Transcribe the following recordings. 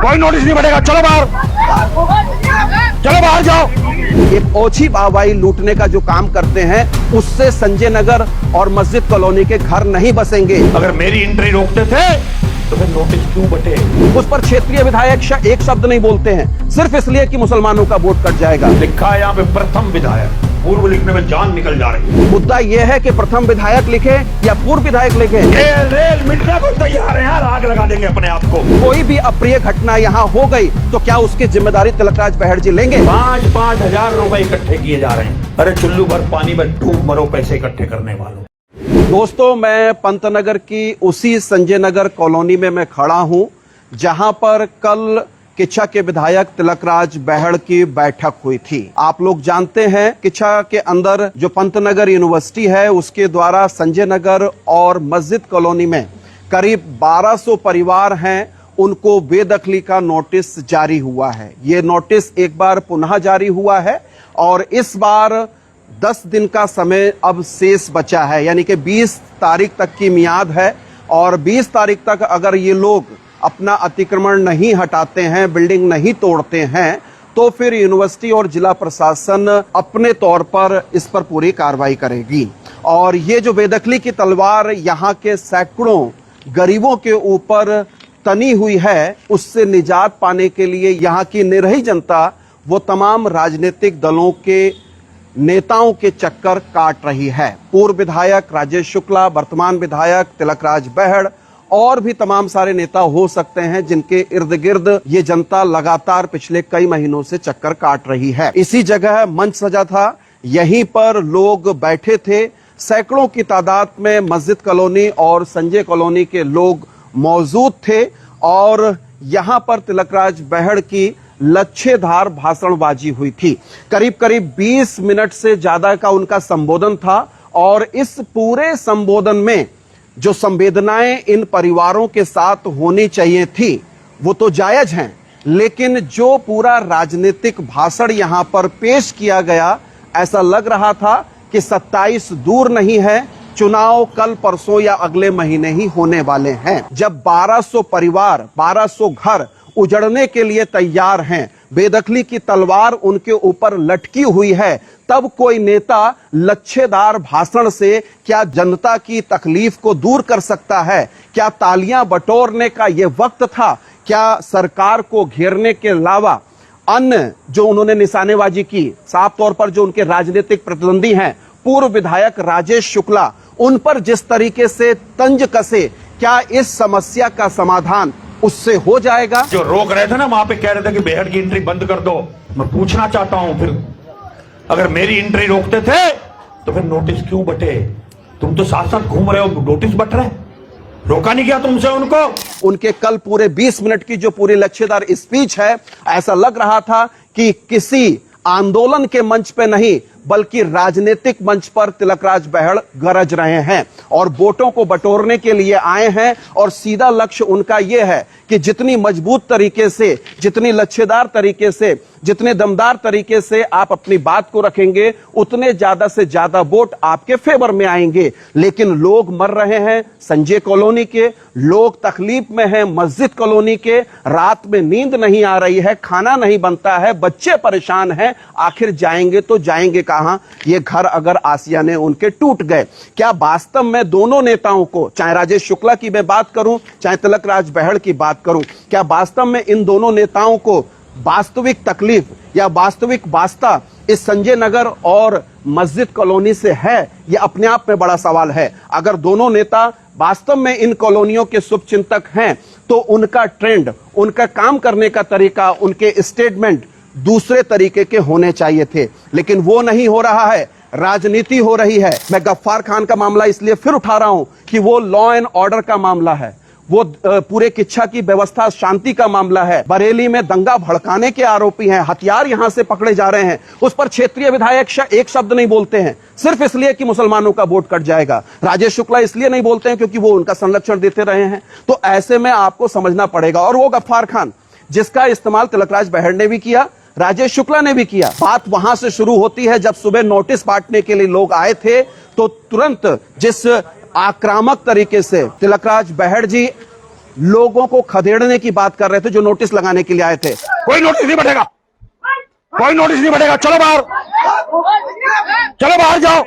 कोई नोटिस नहीं बढ़ेगा। चलो बाहर, चलो बाहर जाओ। एक ओछी बाबाई लूटने का जो काम करते हैं, उससे संजय नगर और मस्जिद कॉलोनी के घर नहीं बसेंगे। अगर मेरी एंट्री रोकते थे तो फिर नोटिस क्यों बटे? उस पर क्षेत्रीय विधायक एक शब्द नहीं बोलते हैं, सिर्फ इसलिए कि मुसलमानों का वोट कट जाएगा। लिखा है यहाँ पे प्रथम विधायक, पूर्व लिखने में जान निकल जा रही है। मुद्दा यह है कि प्रथम विधायक लिखे या पूर्व विधायक लिखे, रेल मिटने को तैयार है यार, आग लगा देंगे अपने आप को। कोई भी अप्रिय घटना यहाँ हो गई तो क्या उसकी जिम्मेदारी तिलकराज बहड़ जी लेंगे? 5-5 हजार रुपए इकट्ठे किए जा रहे हैं। अरे चुल्लू भर पानी में डूब मरो पैसे इकट्ठे करने वालों। दोस्तों, मैं पंतनगर की उसी संजय नगर कॉलोनी में मैं खड़ा हूं, जहां पर कल किच्छा के विधायक तिलकराज बहड़ की बैठक हुई थी। आप लोग जानते हैं, किच्छा के अंदर जो पंतनगर यूनिवर्सिटी है, उसके द्वारा संजय नगर और मस्जिद कॉलोनी में करीब 1200 परिवार हैं, उनको बेदखली का नोटिस जारी हुआ है। ये नोटिस एक बार पुनः जारी हुआ है और इस बार 10 दिन का समय अब शेष बचा है, यानी कि 20 तारीख तक की मियाद है। और 20 तारीख तक अगर ये लोग अपना अतिक्रमण नहीं हटाते हैं, बिल्डिंग नहीं तोड़ते हैं, तो फिर यूनिवर्सिटी और जिला प्रशासन अपने तौर पर इस पर पूरी कार्रवाई करेगी। और ये जो बेदखली की तलवार यहाँ के सैकड़ों गरीबों के ऊपर तनी हुई है, उससे निजात पाने के लिए यहाँ की निरही जनता वो तमाम राजनीतिक दलों के नेताओं के चक्कर काट रही है। पूर्व विधायक राजेश शुक्ला, वर्तमान विधायक तिलकराज बहड़ और भी तमाम सारे नेता हो सकते हैं जिनके इर्द गिर्द ये जनता लगातार पिछले कई महीनों से चक्कर काट रही है। इसी जगह मंच सजा था, यहीं पर लोग बैठे थे। सैकड़ों की तादाद में मस्जिद कॉलोनी और संजय कॉलोनी के लोग मौजूद थे और यहां पर तिलकराज बहड़ की लच्छेदार भाषणबाजी हुई थी। करीब करीब 20 मिनट से ज्यादा का उनका संबोधन था और इस पूरे संबोधन में जो संवेदनाएं इन परिवारों के साथ होनी चाहिए थी वो तो जायज हैं, लेकिन जो पूरा राजनीतिक भाषण यहां पर पेश किया गया, ऐसा लग रहा था कि 27 दूर नहीं है, चुनाव कल परसों या अगले महीने ही होने वाले हैं। जब 1200 परिवार, 1200 घर उजड़ने के लिए तैयार हैं, बेदखली की तलवार उनके ऊपर लटकी हुई है, तब कोई नेता लच्छेदार भाषण से क्या जनता की तकलीफ को दूर कर सकता है? क्या तालियां बटोरने का यह वक्त था? क्या सरकार को घेरने के अलावा अन्य जो उन्होंने निशानेबाजी की, साफ तौर पर जो उनके राजनीतिक प्रतिद्वंदी हैं, पूर्व विधायक राजेश शुक्ला, उन पर जिस तरीके से तंज कसे, क्या इस समस्या का समाधान उससे हो जाएगा? जो रोक रहे थे ना, वहां पे कह रहे थे कि बेहड़ की एंट्री बंद कर दो। मैं पूछना चाहता हूं, फिर अगर मेरी एंट्री रोकते थे तो फिर नोटिस क्यों बटे? तुम तो साथ साथ घूम रहे हो, नोटिस बट रहे, रोका नहीं गया तुमसे उनको? उनके कल पूरे 20 मिनट की जो पूरी लच्छेदार स्पीच है, ऐसा लग रहा था कि किसी आंदोलन के मंच पे नहीं बल्कि राजनीतिक मंच पर तिलकराज बहड़ गरज रहे हैं और वोटों को बटोरने के लिए आए हैं। और सीधा लक्ष्य उनका यह है कि जितनी मजबूत तरीके से, जितनी लच्छेदार तरीके से, जितने दमदार तरीके से आप अपनी बात को रखेंगे, उतने ज्यादा से ज्यादा वोट आपके फेवर में आएंगे। लेकिन लोग मर रहे हैं संजय कॉलोनी के, लोग तकलीफ में हैं मस्जिद कॉलोनी के, रात में नींद नहीं आ रही है, खाना नहीं बनता है, बच्चे परेशान हैं, आखिर जाएंगे तो जाएंगे कहां? ये घर अगर आसियाने उनके टूट गए, क्या वास्तव में दोनों नेताओं को, चाहे राजेश शुक्ला की मैं बात करूं, चाहे तिलकराज बहड़ की बात करूं, क्या वास्तव में इन दोनों नेताओं को वास्तविक तकलीफ या वास्तविक वास्ता इस संजय नगर और मस्जिद कॉलोनी से है? यह अपने आप में बड़ा सवाल है। अगर दोनों नेता वास्तव में इन कॉलोनियों के शुभचिंतक हैं तो उनका ट्रेंड, उनका काम करने का तरीका, उनके स्टेटमेंट दूसरे तरीके के होने चाहिए थे, लेकिन वो नहीं हो रहा है, राजनीति हो रही है। मैं गफ्फार खान का मामला इसलिए फिर उठा रहा हूं कि वो लॉ एंड ऑर्डर का मामला है, वो पूरे किच्छा की व्यवस्था शांति का मामला है। बरेली में दंगा भड़काने के आरोपी हैं, हथियार यहां से पकड़े जा रहे हैं, उस पर क्षेत्रीय विधायक एक शब्द नहीं बोलते हैं, सिर्फ इसलिए कि मुसलमानों का वोट कट जाएगा। राजेश शुक्ला इसलिए नहीं बोलते हैं क्योंकि वो उनका संरक्षण देते रहे हैं। तो ऐसे में आपको समझना पड़ेगा। और वो गफ्फार खान जिसका इस्तेमाल तिलकराज बहड़ ने भी किया, राजेश शुक्ला ने भी किया। बात वहां से शुरू होती है जब सुबह नोटिस बांटने के लिए लोग आए थे, तो तुरंत जिस आक्रामक तरीके से तिलकराज बहड़ जी लोगों को खदेड़ने की बात कर रहे थे जो नोटिस लगाने के लिए आए थे। कोई नोटिस नहीं बटेगा, कोई नोटिस नहीं बटेगा, चलो बाहर, चलो बाहर जाओ,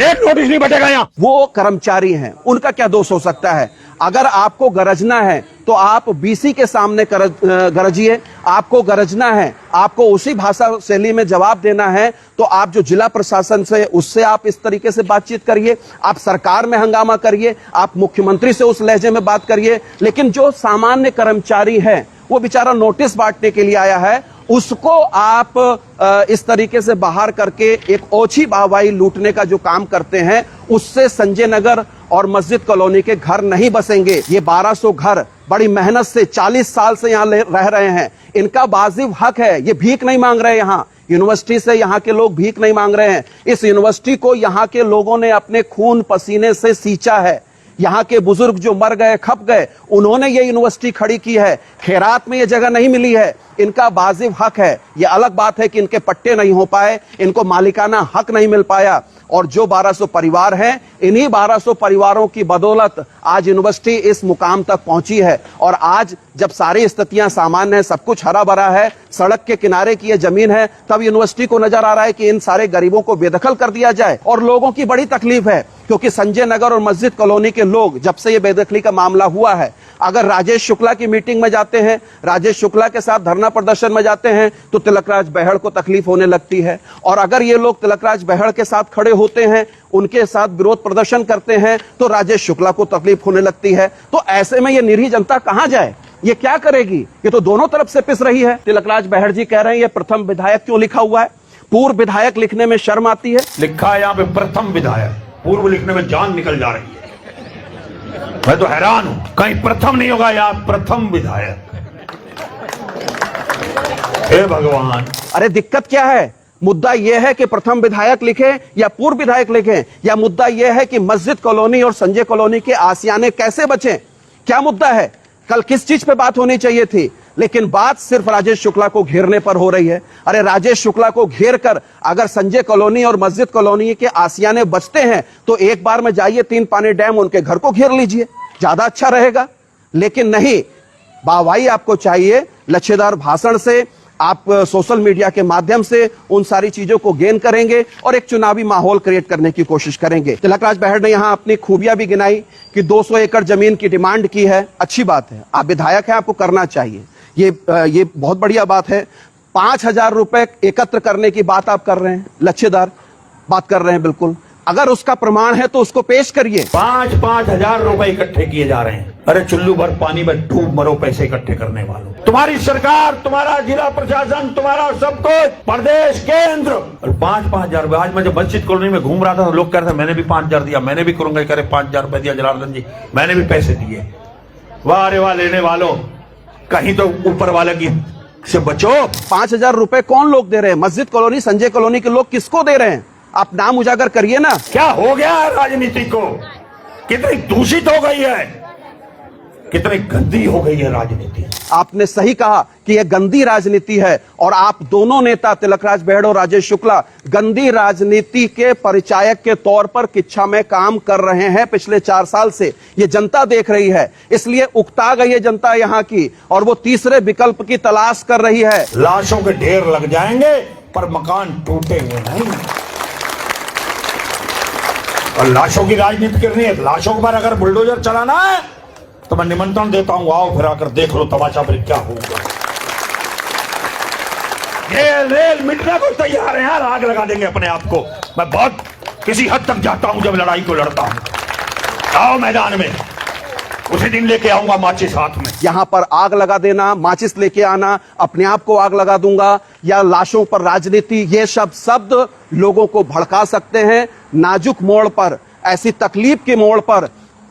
एक नोटिस नहीं बटेगा यहां। वो कर्मचारी हैं, उनका क्या दोष हो सकता है? अगर आपको गरजना है तो आप बीसी के सामने गरजिए, आपको गरजना है, आपको उसी भाषा शैली में जवाब देना है तो आप जो जिला प्रशासन से उससे आप इस तरीके से बातचीत करिए, आप सरकार में हंगामा करिए, आप मुख्यमंत्री से उस लहजे में बात करिए। लेकिन जो सामान्य कर्मचारी है वो बेचारा नोटिस बांटने के लिए आया है, उसको आप इस तरीके से बाहर करके एक ओछी वाहवाही लूटने का जो काम करते हैं, उससे संजय नगर और मस्जिद कॉलोनी के घर नहीं बसेंगे। ये 1200 घर बड़ी मेहनत से 40 साल से यहाँ रह रहे हैं, इनका वाजिब हक है, ये भीख नहीं मांग रहे। यहाँ यूनिवर्सिटी से यहाँ के लोग भीख नहीं मांग रहे हैं, इस यूनिवर्सिटी को यहाँ के लोगों ने अपने खून पसीने से सींचा है। यहाँ के बुजुर्ग जो मर गए, खप गए, उन्होंने ये यूनिवर्सिटी खड़ी की है। खैरात में ये जगह नहीं मिली है, इनका वाजिब हक है। ये अलग बात है कि इनके पट्टे नहीं हो पाए, इनको मालिकाना हक नहीं मिल पाया। और जो 1200 परिवार हैं, इन्हीं 1200 परिवारों की बदौलत आज यूनिवर्सिटी इस मुकाम तक पहुंची है। और आज जब सारी स्थितियां सामान्य है, सब कुछ हरा भरा है, सड़क के किनारे की ये जमीन है, तब यूनिवर्सिटी को नजर आ रहा है कि इन सारे गरीबों को बेदखल कर दिया जाए। और लोगों की बड़ी तकलीफ है, क्योंकि संजय नगर और मस्जिद कॉलोनी के लोग, जब से ये बेदखली का मामला हुआ है, अगर राजेश शुक्ला की मीटिंग में जाते हैं, राजेश शुक्ला के साथ धरना प्रदर्शन में जाते हैं, तो तिलकराज बहड़ को तकलीफ होने लगती है। और अगर ये लोग तिलकराज बहड़ के साथ खड़े होते हैं, उनके साथ विरोध प्रदर्शन करते हैं, तो राजेश शुक्ला को तकलीफ होने लगती है। तो ऐसे में ये निरीह जनता कहां जाए? ये क्या करेगी? ये तो दोनों तरफ से पिस रही है। तिलकराज बहड़ जी कह रहे हैं ये प्रथम विधायक क्यों लिखा हुआ है? पूर्व विधायक लिखने में शर्म आती है। लिखा है यहाँ पे प्रथम विधायक, पूर्व लिखने में जान निकल जा रही है। मैं तो हैरान हूं, कहीं प्रथम नहीं होगा, यहाँ प्रथम विधायक। हे भगवान! अरे दिक्कत क्या है? मुद्दा यह है कि प्रथम विधायक लिखे या पूर्व विधायक लिखे, या मुद्दा यह है कि मस्जिद कॉलोनी और संजय कॉलोनी के आसियाने कैसे बचें? क्या मुद्दा है? कल किस चीज पे बात होनी चाहिए थी? लेकिन बात सिर्फ राजेश शुक्ला को घेरने पर हो रही है। अरे राजेश शुक्ला को घेर कर अगर संजय कॉलोनी और मस्जिद कॉलोनी के आसियाने बचते हैं तो एक बार में जाइए 3 पानी डैम उनके घर को घेर लीजिए, ज्यादा अच्छा रहेगा। लेकिन नहीं, वाहवाही आपको चाहिए, लच्छेदार भाषण से आप सोशल मीडिया के माध्यम से उन सारी चीजों को गेन करेंगे और एक चुनावी माहौल क्रिएट करने की कोशिश करेंगे। तिलकराज बहड़ ने यहां अपनी खूबियां भी गिनाई कि 200 एकड़ जमीन की डिमांड की है। अच्छी बात है, आप विधायक हैं, आपको करना चाहिए, ये बहुत बढ़िया बात है। 5000 रुपए एकत्र करने की बात आप कर रहे हैं, लच्छेदार बात कर रहे हैं, बिल्कुल। अगर उसका प्रमाण है तो उसको पेश करिए। 5-5 हजार रुपए इकट्ठे किए जा रहे हैं। अरे चुल्लू भर पानी में डूब मरो पैसे इकट्ठे करने वालों। तुम्हारी सरकार, तुम्हारा जिला प्रशासन, तुम्हारा सब कुछ, प्रदेश केंद्र, और 5-5 हजार रुपए। आज मैं जब मस्जिद कॉलोनी में घूम रहा था तो लोग कह रहे थे मैंने भी 5000 दिया, मैंने भी करूंगा। कह रहे 5000 रुपए दिया जलार्दन जी, मैंने भी पैसे दिए। वाह रे वाह लेने वालों, कहीं तो ऊपर वाले की से बचो। 5000 रुपए कौन लोग दे रहे हैं? मस्जिद कॉलोनी, संजय कॉलोनी के लोग किसको दे रहे हैं? आप नाम उजागर करिए ना। क्या हो गया है राजनीति को? कितनी दूषित हो गई है, कितनी गंदी हो गई है राजनीति। आपने सही कहा कि यह गंदी राजनीति है, और आप दोनों नेता तिलकराज बहड़ और राजेश शुक्ला गंदी राजनीति के परिचायक के तौर पर किच्छा में काम कर रहे हैं पिछले 4 साल से। ये जनता देख रही है, इसलिए उकता गई है जनता यहाँ की, और वो तीसरे विकल्प की तलाश कर रही है। लाशों के ढेर लग जाएंगे पर मकान टूटेंगे नहीं। और लाशों की राजनीति करनी है, लाशों के बाद अगर बुलडोजर चलाना है तो मैं निमंत्रण देता हूं, आओ फिर आकर देख लो तमाशा फिर क्या होगा। ये रेल मिटने को तैयार है यार, आग लगा देंगे अपने आप को। मैं बहुत किसी हद तक जाता हूं जब लड़ाई को लड़ता हूं। आओ मैदान में, उसी दिन लेके आऊंगा माचिस हाथ में। यहां पर आग लगा देना, माचिस लेके आना, अपने आप को आग लगा दूंगा, या लाशों पर राजनीति, ये शब्द लोगों को भड़का सकते हैं। नाजुक मोड़ पर, ऐसी तकलीफ के मोड़ पर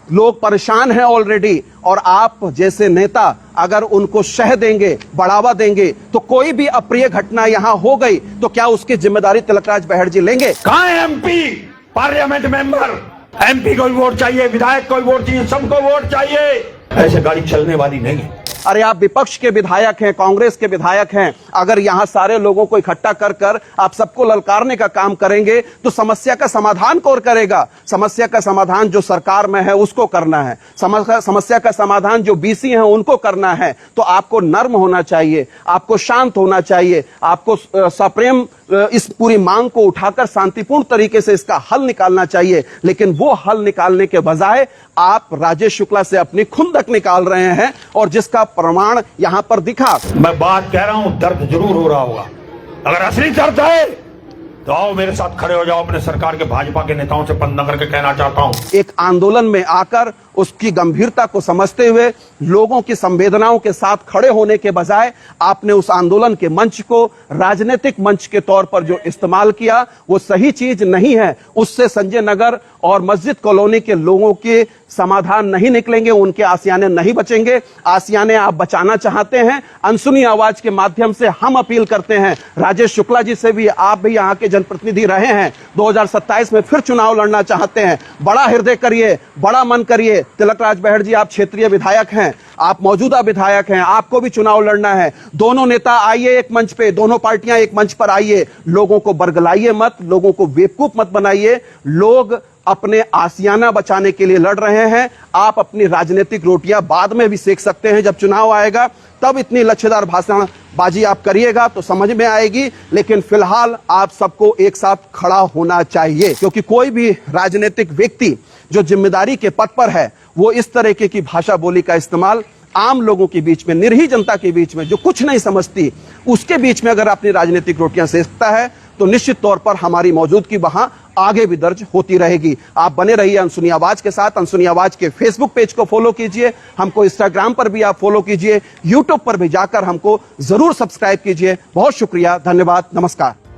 लोग परेशान हैं ऑलरेडी, और आप जैसे नेता अगर उनको शह देंगे, बढ़ावा देंगे, तो कोई भी अप्रिय घटना यहां हो गई तो क्या उसकी जिम्मेदारी तिलकराज बहड़ जी लेंगे? कहां है एमपी, पार्लियामेंट मेंबर? एमपी को भी वोट चाहिए, विधायक को भी वोट चाहिए, सबको वोट चाहिए। ऐसे गाड़ी चलने वाली नहीं है। अरे आप विपक्ष के विधायक हैं, कांग्रेस के विधायक हैं, अगर यहां सारे लोगों को इकट्ठा कर कर आप सबको ललकारने का काम करेंगे तो समस्या का समाधान कौन करेगा? समस्या का समाधान जो सरकार में है उसको करना है, समस्या का समाधान जो बीसी हैं उनको करना है। तो आपको नर्म होना चाहिए, आपको शांत होना चाहिए, आपको सप्रेम इस पूरी मांग को उठाकर शांतिपूर्ण तरीके से इसका हल निकालना चाहिए। लेकिन वो हल निकालने के बजाय आप राजेश शुक्ला से अपनी खुंदक निकाल रहे हैं और जिसका प्रमाण यहां पर दिखा। मैं बात कह रहा हूं, दर्द जरूर हो रहा होगा। अगर असली दर्द है तो आओ मेरे साथ खड़े हो जाओ। अपने सरकार के भाजपा के नेताओं से पंतनगर के कहना चाहता हूं, एक आंदोलन में आकर उसकी गंभीरता को समझते हुए लोगों की संवेदनाओं के साथ खड़े होने के बजाय आपने उस आंदोलन के मंच को राजनीतिक मंच के तौर पर जो इस्तेमाल किया वो सही चीज नहीं है। उससे संजय नगर और मस्जिद कॉलोनी के लोगों के समाधान नहीं निकलेंगे, उनके आसियाने नहीं बचेंगे। आसियाने आप बचाना चाहते हैं, अनसुनी आवाज के माध्यम से हम अपील करते हैं राजेश शुक्ला जी से भी, आप भी यहाँ के जनप्रतिनिधि रहे हैं, 2027 में फिर चुनाव लड़ना चाहते हैं, बड़ा हृदय करिए, बड़ा मन करिए। तिलकराज बहड़ जी, आप क्षेत्रीय विधायक हैं, आप मौजूदा विधायक हैं, आपको भी चुनाव लड़ना है। दोनों नेता आइए एक मंच पे, दोनों पार्टियां एक मंच पर आइए। लोगों को बरगलाइए मत, लोगों को बेवकूफ मत बनाइए। लोग अपने आसियाना बचाने के लिए लड़ रहे हैं। आप अपनी राजनीतिक रोटियां बाद में भी सेक सकते हैं, जब चुनाव आएगा तब इतनी लच्छेदार भाषणबाजी आप करिएगा तो समझ में आएगी। लेकिन फिलहाल आप सबको एक साथ खड़ा होना चाहिए, क्योंकि कोई भी राजनीतिक व्यक्ति जो जिम्मेदारी के पद पर है वो इस तरीके की भाषा बोली का इस्तेमाल आम लोगों के बीच में, निरीह जनता के बीच में जो कुछ नहीं समझती, उसके बीच में अगर अपनी राजनीतिक रोटियां सेकता है तो निश्चित तौर पर हमारी मौजूदगी वहां आगे भी दर्ज होती रहेगी। आप बने रहिए अनसुनी आवाज के साथ। अनसुनी आवाज के फेसबुक पेज को फॉलो कीजिए, हमको इंस्टाग्राम पर भी आप फॉलो कीजिए, यूट्यूब पर भी जाकर हमको जरूर सब्सक्राइब कीजिए। बहुत शुक्रिया, धन्यवाद, नमस्कार।